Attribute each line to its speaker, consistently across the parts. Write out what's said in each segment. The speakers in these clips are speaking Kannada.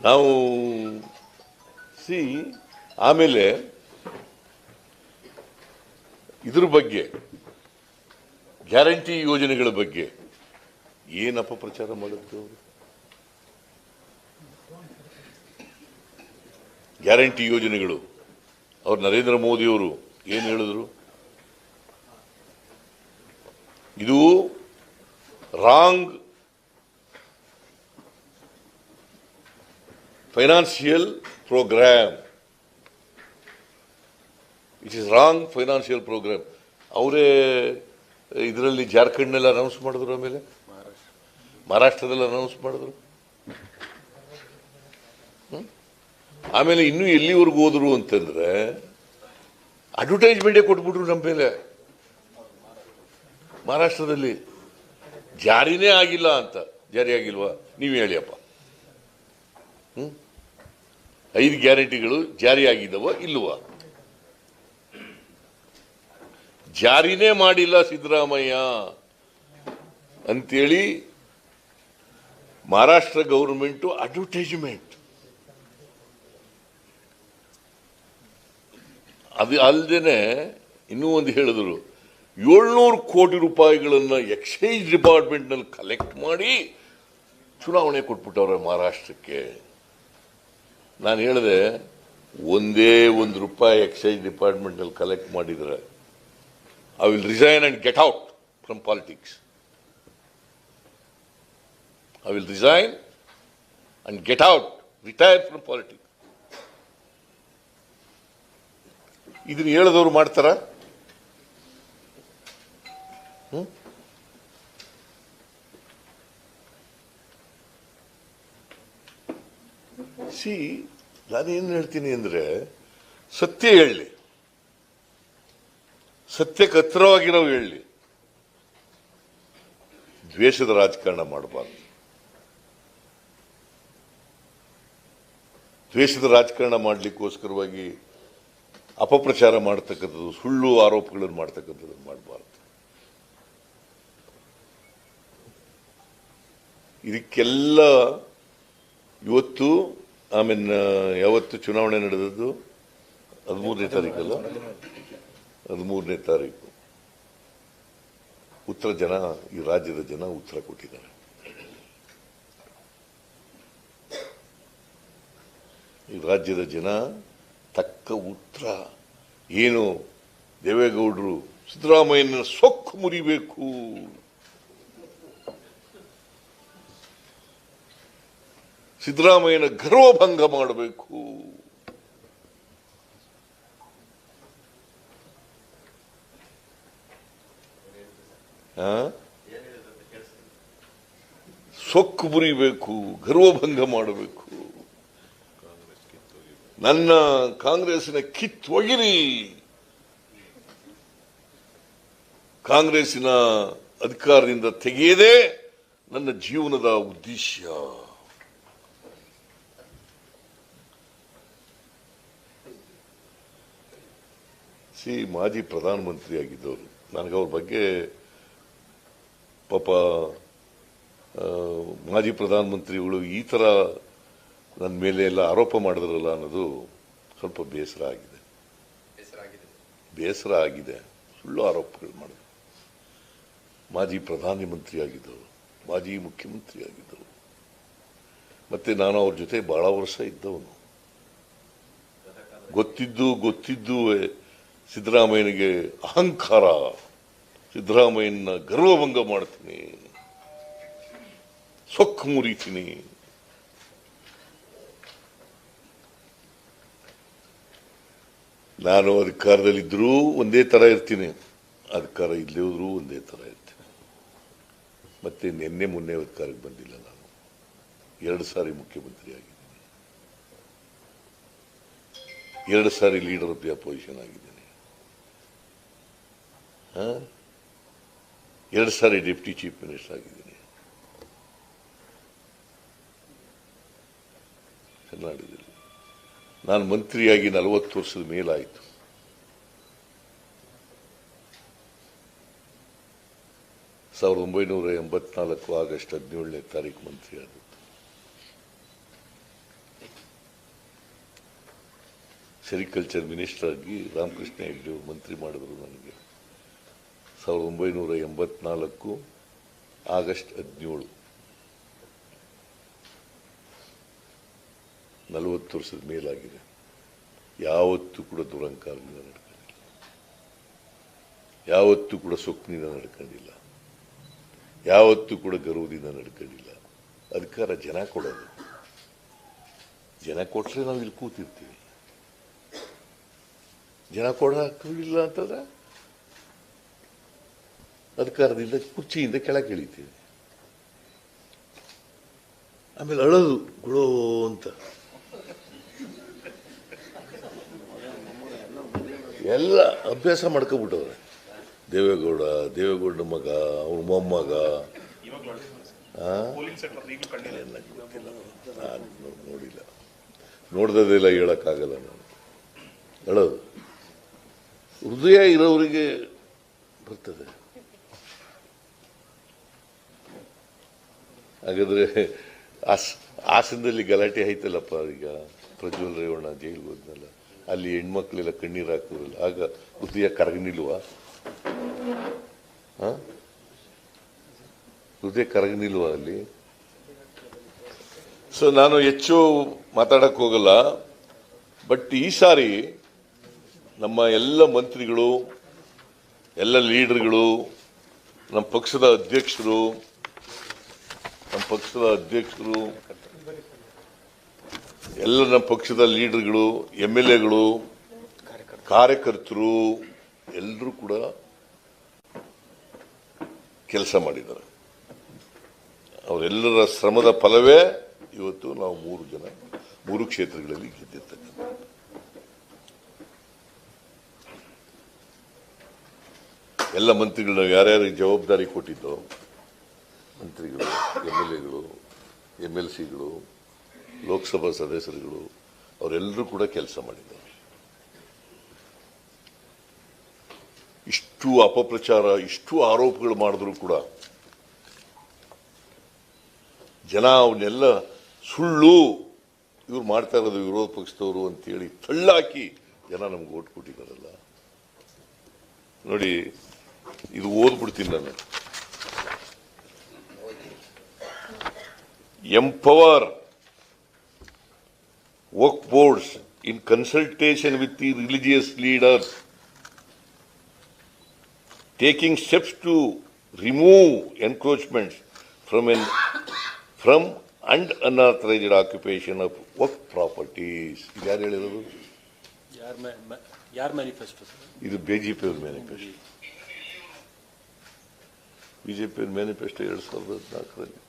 Speaker 1: ನಾವು ಆಮೇಲೆ ಇದ್ರ ಬಗ್ಗೆ ಗ್ಯಾರಂಟಿ ಯೋಜನೆಗಳ ಬಗ್ಗೆ ಏನು ಅಪಪ್ರಚಾರ ಮಾಡಿದ್ರು ಅವರು? ಗ್ಯಾರಂಟಿ ಯೋಜನೆಗಳು ಅವ್ರು ನರೇಂದ್ರ ಮೋದಿ ಅವರು ಏನು ಹೇಳಿದ್ರು? ಇದು wrong financial programme, it is wrong financial programme. ಅವರೇ ಇದರಲ್ಲಿ ಜಾರ್ಖಂಡ್ನೆಲ್ಲ ಅನೌನ್ಸ್ ಮಾಡಿದ್ರು, ಆಮೇಲೆ ಮಹಾರಾಷ್ಟ್ರದಲ್ಲಿ ಅನೌನ್ಸ್ ಮಾಡಿದ್ರು, ಆಮೇಲೆ ಇನ್ನೂ ಎಲ್ಲಿವರೆಗೂ ಹೋದ್ರು ಅಂತಂದ್ರೆ ಅಡ್ವರ್ಟೈಸ್ಮೆಂಟೇ ಕೊಟ್ಬಿಟ್ರು ನಮ್ಮ ಮೇಲೆ. ಮಹಾರಾಷ್ಟ್ರದಲ್ಲಿ ಜಾರಿನೇ ಆಗಿಲ್ಲ ಅಂತ. ಜಾರಿ ಆಗಿಲ್ವಾ? ನೀವು ಹೇಳಿಯಪ್ಪ. 5 ಗ್ಯಾರಂಟಿಗಳು ಜಾರಿ ಆಗಿದ್ದವ ಇಲ್ವಾ? ಜಾರಿನೇ ಮಾಡಿಲ್ಲ ಸಿದ್ದರಾಮಯ್ಯ ಅಂತೇಳಿ ಮಹಾರಾಷ್ಟ್ರ ಗೌರ್ಮೆಂಟ್ ಅಡ್ವರ್ಟೈಸ್ಮೆಂಟ್. ಅದು ಅಲ್ಲದೇನೆ ಇನ್ನೂ ಒಂದು ಹೇಳಿದ್ರು, 700 ಕೋಟಿ ರೂಪಾಯಿಗಳನ್ನು ಎಕ್ಸೈಸ್ ಡಿಪಾರ್ಟ್ಮೆಂಟ್ನಲ್ಲಿ ಕಲೆಕ್ಟ್ ಮಾಡಿ ಚುನಾವಣೆ ಕೊಟ್ಬಿಟ್ಟವ್ರೆ ಮಹಾರಾಷ್ಟ್ರಕ್ಕೆ. ನಾನು ಹೇಳಿದೆ, ಒಂದೇ ₹1 ಎಕ್ಸೈಸ್ ಡಿಪಾರ್ಟ್ಮೆಂಟ್ನಲ್ಲಿ ಕಲೆಕ್ಟ್ ಮಾಡಿದ್ರೆ I will resign and get out from politics. I will resign and get out, retire from politics. ಇದನ್ನ ಹೇಳಿದವರು ಮಾಡ್ತಾರ? ನಾನೇನು ಹೇಳ್ತೀನಿ ಅಂದ್ರೆ, ಸತ್ಯ ಹೇಳಲಿ, ಸತ್ಯಕ್ಕೆ ಹತ್ತಿರವಾಗಿರೋ ಹೇಳಲಿ, ದ್ವೇಷದ ರಾಜಕಾರಣ ಮಾಡಬಾರ್ದು. ದ್ವೇಷದ ರಾಜಕಾರಣ ಮಾಡಲಿಕ್ಕೋಸ್ಕರವಾಗಿ ಅಪಪ್ರಚಾರ ಮಾಡ್ತಕ್ಕಂಥದ್ದು, ಸುಳ್ಳು ಆರೋಪಗಳನ್ನು ಮಾಡ್ತಕ್ಕಂಥದ್ದು ಮಾಡಬಾರ್ದು. ಇದಕ್ಕೆಲ್ಲ ಇವತ್ತು ಆಮೇಲೆ ಯಾವತ್ತು ಚುನಾವಣೆ ನಡೆದದ್ದು? 13ನೇ ತಾರೀಕಲ್ಲ? 13ನೇ ತಾರೀಕು ಉತ್ತರ ಜನ, ಈ ರಾಜ್ಯದ ಜನ ಉತ್ತರ ಕೊಟ್ಟಿದ್ದಾರೆ. ಈ ರಾಜ್ಯದ ಜನ ತಕ್ಕ ಉತ್ತರ ಏನು? ದೇವೇಗೌಡರು ಸಿದ್ದರಾಮಯ್ಯನ ಸೊಕ್ಕು ಮುರಿಬೇಕು, ಸಿದ್ದರಾಮಯ್ಯನ ಗರ್ವಭಂಗ ಮಾಡಬೇಕು, ಸೊಕ್ಕು ಮುರಿಬೇಕು, ಗರ್ವಭಂಗ ಮಾಡಬೇಕು, ನನ್ನ ಕಾಂಗ್ರೆಸ್ನ ಕಿತ್ತೊಗಿರಿ, ಕಾಂಗ್ರೆಸ್ಸಿನ ಅಧಿಕಾರದಿಂದ ತೆಗೆಯದೇ ನನ್ನ ಜೀವನದ ಉದ್ದೇಶ. ಮಾಜಿ ಪ್ರಧಾನಮಂತ್ರಿ ಆಗಿದ್ದವರು, ನನಗೆ ಅವ್ರ ಬಗ್ಗೆ ಪಾಪ ಮಾಜಿ ಪ್ರಧಾನಮಂತ್ರಿಗಳು ಈ ಥರ ನನ್ನ ಮೇಲೆ ಎಲ್ಲ ಆರೋಪ ಮಾಡಿದ್ರಲ್ಲ ಅನ್ನೋದು ಸ್ವಲ್ಪ ಬೇಸರ ಆಗಿದೆ. ಸುಳ್ಳು ಆರೋಪಗಳು ಮಾಡಿದ್ರು. ಮಾಜಿ ಪ್ರಧಾನಮಂತ್ರಿ ಆಗಿದ್ದವರು, ಮಾಜಿ ಮುಖ್ಯಮಂತ್ರಿ ಆಗಿದ್ದವರು, ಮತ್ತೆ ನಾನು ಅವ್ರ ಜೊತೆ ಬಹಳ ವರ್ಷ ಇದ್ದವನು. ಗೊತ್ತಿದ್ದು ಸಿದ್ದರಾಮಯ್ಯನಿಗೆ ಅಹಂಕಾರ, ಸಿದ್ದರಾಮಯ್ಯನ ಗರ್ವಭಂಗ ಮಾಡ್ತೀನಿ, ಸೊಕ್ಕು ಮುರಿತೀನಿ. ನಾನು ಅಧಿಕಾರದಲ್ಲಿದ್ದರೂ ಒಂದೇ ಥರ ಇರ್ತೀನಿ, ಅಧಿಕಾರ ಇಲ್ಲೇ ಹೋದ್ರೂ ಒಂದೇ ಥರ ಇರ್ತೀನಿ. ಮತ್ತೆ ನಿನ್ನೆ ಮೊನ್ನೆ ಅಧಿಕಾರಕ್ಕೆ ಬಂದಿಲ್ಲ. ನಾನು 2 ಸಾರಿ ಮುಖ್ಯಮಂತ್ರಿ ಆಗಿದ್ದೀನಿ, 2 ಸಾರಿ ಲೀಡರ್ ಆಫ್ ದಿ ಅಪೋಸಿಷನ್ ಆಗಿದ್ದೀನಿ, 2 ಸಾರಿ ಡೆಪ್ಟಿ ಚೀಫ್ ಮಿನಿಸ್ಟರ್ ಆಗಿದ್ದೀನಿ ಕರ್ನಾಟಕದಲ್ಲಿ. ನಾನು ಮಂತ್ರಿಯಾಗಿ 40 ವರ್ಷದ ಮೇಲಾಯಿತು. ಸಾವಿರದ 1984 ಆಗಸ್ಟ್ 17ನೇ ತಾರೀಕು ಮಂತ್ರಿ ಆದದ್ದು. ಸೆರಿಕಲ್ಚರ್ ಮಿನಿಸ್ಟರ್ ಆಗಿ ರಾಮಕೃಷ್ಣ ಹೆಗ್ಡೆ ಮಂತ್ರಿ ಮಾಡಿದ್ರು ನನಗೆ 1984 ಆಗಸ್ಟ್ 17. 40 ವರ್ಷದ ಮೇಲಾಗಿದೆ. ಯಾವತ್ತೂ ಕೂಡ ದುರಂಕಾರದಿಂದ ನಡ್ಕೊಂಡಿಲ್ಲ, ಯಾವತ್ತೂ ಕೂಡ ಸೊಕ್ಕಿನಿಂದ ನಡ್ಕೊಂಡಿಲ್ಲ, ಯಾವತ್ತೂ ಕೂಡ ಗರ್ವದಿಂದ ನಡ್ಕೊಂಡಿಲ್ಲ. ಅಧಿಕಾರ ಜನ ಕೊಡೋದು, ಜನ ಕೊಟ್ಟರೆ ನಾವು ಇಲ್ಲಿ ಕೂತಿರ್ತೀವಿ. ಜನ ಕೊಡೋಕ್ಕಿಲ್ಲ ಅಂತಂದ್ರೆ ಅಧಿಕಾರದಿಂದ ಕುರ್ಚಿಯಿಂದ ಕೆಳಗೆ ಇಳಿತೀವಿ. ಆಮೇಲೆ ಅಳೋದು ಗುಳೋ ಅಂತ ಎಲ್ಲ ಅಭ್ಯಾಸ ಮಾಡ್ಕೊಬಿಟ್ಟವ್ರೆ. ದೇವೇಗೌಡ ಮಗ, ಅವ್ರ ಮೊಮ್ಮಗ, ನೋಡಿಲ್ಲ, ನೋಡ್ದದೆಲ್ಲ ಹೇಳಕ್ಕಾಗಲ್ಲ. ನಾನು ಹೇಳೋದು ಹೃದಯ ಇರೋರಿಗೆ ಬರ್ತದೆ. ಹಾಗಾದ್ರೆ ಹಾಸನದಲ್ಲಿ ಗಲಾಟೆ ಆಯ್ತಲ್ಲಪ್ಪ, ಈಗ ಪ್ರಜ್ವಲ್ ರೇವಣ್ಣ ಜೈಲಿಗೆ ಹೋದ್ನಲ್ಲ, ಅಲ್ಲಿ ಹೆಣ್ಮಕ್ಳೆಲ್ಲ ಕಣ್ಣೀರು ಹಾಕಿದ್ರಲ್ಲ, ಆಗ ಹೃದಯ ಕರಗನಿಲ್ವಾ? ಹೃದಯ ಕರಗನಿಲ್ವಾ ಅಲ್ಲಿ? ಸೊ ನಾನು ಹೆಚ್ಚು ಮಾತಾಡಕ್ ಹೋಗಲ್ಲ. ಬಟ್ ಈ ಸಾರಿ ನಮ್ಮ ಎಲ್ಲ ಮಂತ್ರಿಗಳು, ಎಲ್ಲ ಲೀಡರ್ಗಳು, ನಮ್ಮ ಪಕ್ಷದ ಅಧ್ಯಕ್ಷರು, ಎಲ್ಲ ನಮ್ಮ ಪಕ್ಷದ ಲೀಡರ್ಗಳು, MLAಗಳು, ಕಾರ್ಯಕರ್ತರು ಎಲ್ಲರೂ ಕೂಡ ಕೆಲಸ ಮಾಡಿದ್ದಾರೆ. ಅವರೆಲ್ಲರ ಶ್ರಮದ ಫಲವೇ ಇವತ್ತು ನಾವು 3 ಕ್ಷೇತ್ರಗಳಲ್ಲಿ ಗೆದ್ದಿರ್ತಕ್ಕಂಥ. ಎಲ್ಲ ಮಂತ್ರಿಗಳು ಯಾರ್ಯಾರಿಗೆ ಜವಾಬ್ದಾರಿ ಕೊಟ್ಟಿದ್ದೋ, ಮಂತ್ರಿಗಳು, MLAಗಳು, MLCಗಳು, ಲೋಕಸಭಾ ಸದಸ್ಯರುಗಳು, ಅವರೆಲ್ಲರೂ ಕೂಡ ಕೆಲಸ ಮಾಡಿದ್ದಾರೆ. ಇಷ್ಟು ಅಪಪ್ರಚಾರ, ಇಷ್ಟು ಆರೋಪಗಳು ಮಾಡಿದ್ರು ಕೂಡ ಜನ ಅವನ್ನೆಲ್ಲ ಸುಳ್ಳು, ಇವ್ರು ಮಾಡ್ತಾ ಇರೋದು ವಿರೋಧ ಪಕ್ಷದವರು ಅಂತೇಳಿ ತಳ್ಳಾಕಿ ಜನ ನಮ್ಗೆ ಓಟ್ ಕೊಟ್ಟಿದ್ದಾರಲ್ಲ. ನೋಡಿ, ಇದು ಓದ್ಬಿಡ್ತೀನಿ ನಾನು. Empower work boards in consultation with the religious leaders, taking steps to remove encroachments from and unauthorized occupation of work properties. ಇದು ಯಾರು ಹೇಳಿರೋದು?
Speaker 2: ಯಾರ್ ಮ್ಯಾನಿಫೆಸ್ಟೋ?
Speaker 1: ಇದು ಬಿಜೆಪಿ ಅವ್ರ ಮ್ಯಾನಿಫೆಸ್ಟೋ. ಬಿಜೆಪಿ ಅವ್ರ ಮ್ಯಾನಿಫೆಸ್ಟೋ 2014ರಲ್ಲಿ.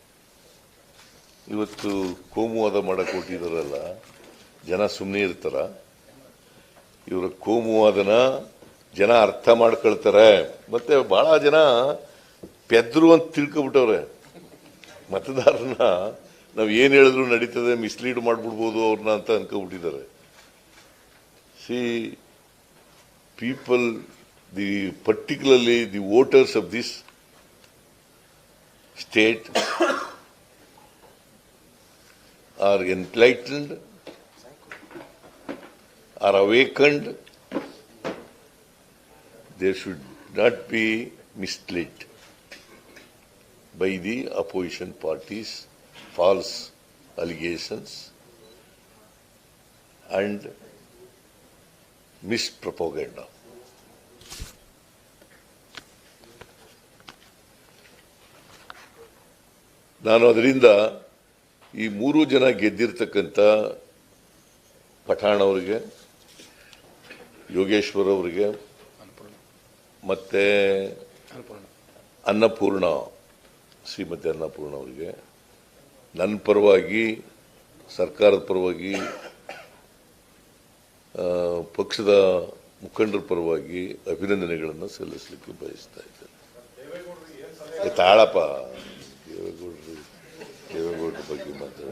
Speaker 1: ಇವತ್ತು ಕೋಮುವಾದ ಮಾಡಕ್ಕೆ ಕೊಟ್ಟಿದಾರಲ್ಲ, ಜನ ಸುಮ್ಮನೆ ಇರ್ತಾರ? ಇವರ ಕೋಮುವಾದನ ಜನ ಅರ್ಥ ಮಾಡ್ಕೊಳ್ತಾರೆ. ಮತ್ತೆ ಬಹಳ ಜನ ಪೆದ್ರು ಅಂತ ತಿಳ್ಕೊಬಿಟ್ಟವ್ರೆ. ಮತದಾರನ ನಾವು ಏನ್ ಹೇಳಿದ್ರು ನಡೀತದೆ, ಮಿಸ್ಲೀಡ್ ಮಾಡ್ಬಿಡ್ಬೋದು ಅವ್ರನ್ನ ಅಂತ ಅನ್ಕೊಬಿಟ್ಟಿದ್ದಾರೆ. See people, particularly the voters of this state are enlightened, are awakened. They should not be misled by the opposition parties' false allegations and mispropaganda. ನಾನು ಅದರಿಂದ ಈ 3 ಜನ ಗೆದ್ದಿರ್ತಕ್ಕಂಥ ಪಠಾಣ್ ಅವರಿಗೆ, ಯೋಗೇಶ್ವರ್ ಅವರಿಗೆ, ಮತ್ತೆ ಅನ್ನಪೂರ್ಣ, ಶ್ರೀಮತಿ ಅನ್ನಪೂರ್ಣ ಅವರಿಗೆ ನನ್ನ ಪರವಾಗಿ, ಸರ್ಕಾರದ ಪರವಾಗಿ, ಪಕ್ಷದ ಮುಖಂಡರ ಪರವಾಗಿ ಅಭಿನಂದನೆಗಳನ್ನು ಸಲ್ಲಿಸಲಿಕ್ಕೆ ಬಯಸ್ತಾ ಇದ್ದೇನೆ. ತಾಳಪ್ಪ, ದೇವೇಗೌಡರ ಬಗ್ಗೆ ಮಾತಾಡ.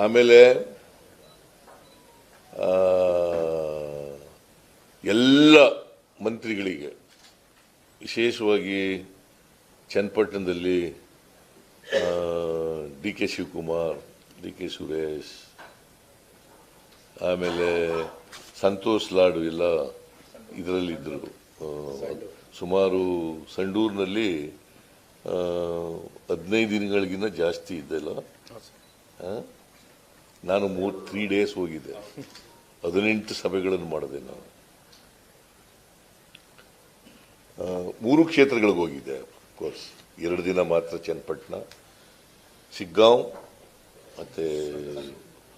Speaker 1: ಆಮೇಲೆ ಎಲ್ಲ ಮಂತ್ರಿಗಳಿಗೆ, ವಿಶೇಷವಾಗಿ ಚನ್ನಪಟ್ಟಣದಲ್ಲಿ DK Shivakumar, D K Suresh, ಆಮೇಲೆ ಸಂತೋಷ್ ಲಾಡು ಎಲ್ಲ ಇದರಲ್ಲಿದ್ದರು. ಸುಮಾರು ಸಂಡೂರಿನಲ್ಲಿ 15 ದಿನಗಳಿಗಿಂತ ಜಾಸ್ತಿ ಇದ್ದಲ್ಲ. ನಾನು 3 ಡೇಸ್ ಹೋಗಿದ್ದೆ, 18 ಸಭೆಗಳನ್ನು ಮಾಡಿದೆ. ನಾನು 3 ಕ್ಷೇತ್ರಗಳಿಗೆ ಹೋಗಿದ್ದೆ. ಕೋರ್ಸ್ 2 ದಿನ ಮಾತ್ರ ಚನ್ನಪಟ್ಟಣ, ಶಿಗ್ಗಾಂವ್ ಮತ್ತು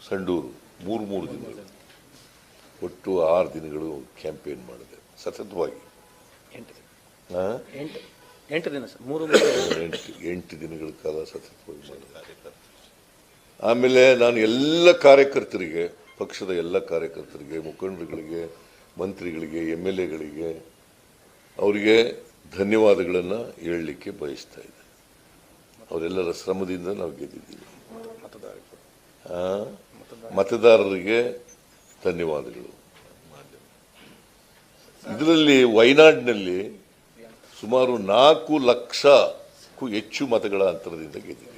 Speaker 1: ಸಂಡೂರು, 3 ದಿನಗಳು, ಒಟ್ಟು 6 ದಿನಗಳು ಕ್ಯಾಂಪೇನ್ ಮಾಡಿದೆ ಸತತವಾಗಿ.
Speaker 2: 8 ದಿನ ಸರ್,
Speaker 1: 8 ದಿನಗಳ ಕಾಲ ಸತತವಾಗಿ ಮಾಡಿದೆ. ಆಮೇಲೆ ನಾನು ಎಲ್ಲ ಕಾರ್ಯಕರ್ತರಿಗೆ, ಪಕ್ಷದ ಎಲ್ಲ ಕಾರ್ಯಕರ್ತರಿಗೆ, ಮುಖಂಡರುಗಳಿಗೆ, ಮಂತ್ರಿಗಳಿಗೆ, MLAಗಳಿಗೆ ಅವರಿಗೆ ಧನ್ಯವಾದಗಳನ್ನು ಹೇಳಲಿಕ್ಕೆ ಬಯಸ್ತಾ ಇದ್ದೆ. ಅವರೆಲ್ಲರ ಶ್ರಮದಿಂದ ನಾವು ಗೆದ್ದಿದ್ದೀವಿ. ಮತದಾರರಿಗೆ ಧನ್ಯವಾದಗಳು. ಇದರಲ್ಲಿ ವಯನಾಡಿನಲ್ಲಿ ಸುಮಾರು 4 ಲಕ್ಷಕ್ಕೂ ಹೆಚ್ಚು ಮತಗಳ ಅಂತರದಿಂದ ಗೆದ್ದಿದ್ದೀವಿ.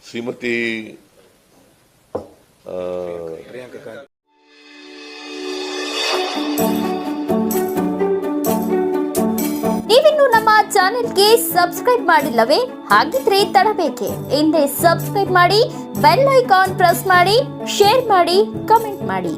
Speaker 1: ಶ್ರೀಮತಿ
Speaker 3: ನೀವಿನ್ನು ನಮ್ಮ ಚಾನೆಲ್ಗೆ ಸಬ್ಸ್ಕ್ರೈಬ್ ಮಾಡಿಲ್ಲವೇ? ಹಾಗಿದ್ರೆ ತಡಬೇಕೆ? ಹಿಂದೆ ಸಬ್ಸ್ಕ್ರೈಬ್ ಮಾಡಿ, ಬೆಲ್ ಐಕಾನ್ ಪ್ರೆಸ್ ಮಾಡಿ, ಶೇರ್ ಮಾಡಿ, ಕಮೆಂಟ್ ಮಾಡಿ.